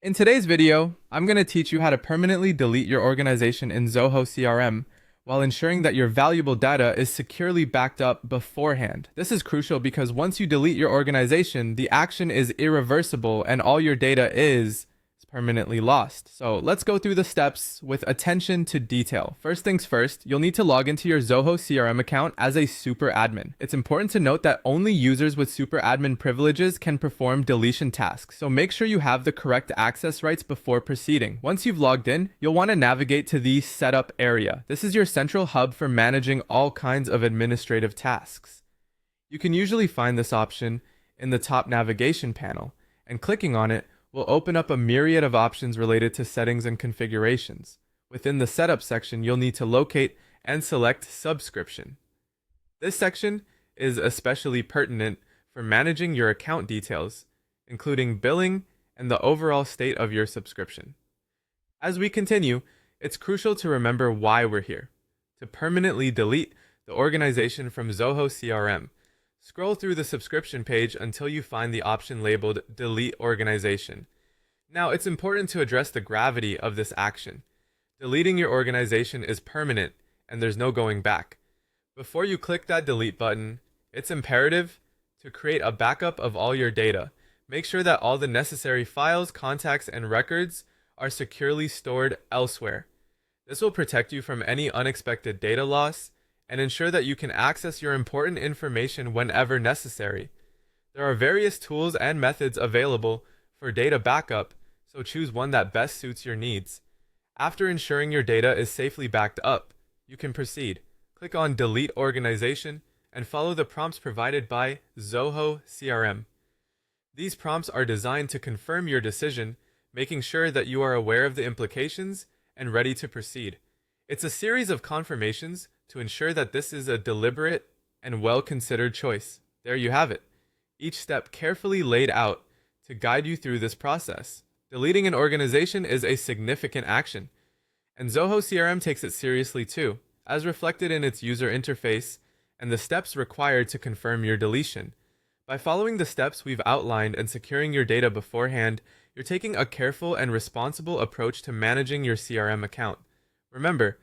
In today's video, I'm going to teach you how to permanently delete your organization in Zoho CRM while ensuring that your valuable data is securely backed up beforehand. This is crucial because once you delete your organization, the action is irreversible and all your data is permanently lost. So let's go through the steps with attention to detail. First things first, you'll need to log into your Zoho CRM account as a super admin. It's important to note that only users with super admin privileges can perform deletion tasks, so make sure you have the correct access rights before proceeding. Once you've logged in, you'll want to navigate to the setup area. This is your central hub for managing all kinds of administrative tasks. You can usually find this option in the top navigation panel, and clicking on it will open up a myriad of options related to settings and configurations. Within the setup section, you'll need to locate and select subscription. This section is especially pertinent for managing your account details, including billing and the overall state of your subscription. As we continue, it's crucial to remember why we're here: to permanently delete the organization from Zoho CRM. Scroll through the subscription page until you find the option labeled Delete Organization. Now, it's important to address the gravity of this action. Deleting your organization is permanent, and there's no going back. Before you click that delete button, it's imperative to create a backup of all your data. Make sure that all the necessary files, contacts, and records are securely stored elsewhere. This will protect you from any unexpected data loss and ensure that you can access your important information whenever necessary. There are various tools and methods available for data backup, so choose one that best suits your needs. After ensuring your data is safely backed up, you can proceed. Click on Delete Organization and follow the prompts provided by Zoho CRM. These prompts are designed to confirm your decision, making sure that you are aware of the implications and ready to proceed. It's a series of confirmations to ensure that this is a deliberate and well-considered choice. There you have it, each step carefully laid out to guide you through this process. Deleting an organization is a significant action, and Zoho CRM takes it seriously too, as reflected in its user interface and the steps required to confirm your deletion. By following the steps we've outlined and securing your data beforehand, you're taking a careful and responsible approach to managing your CRM account. Remember,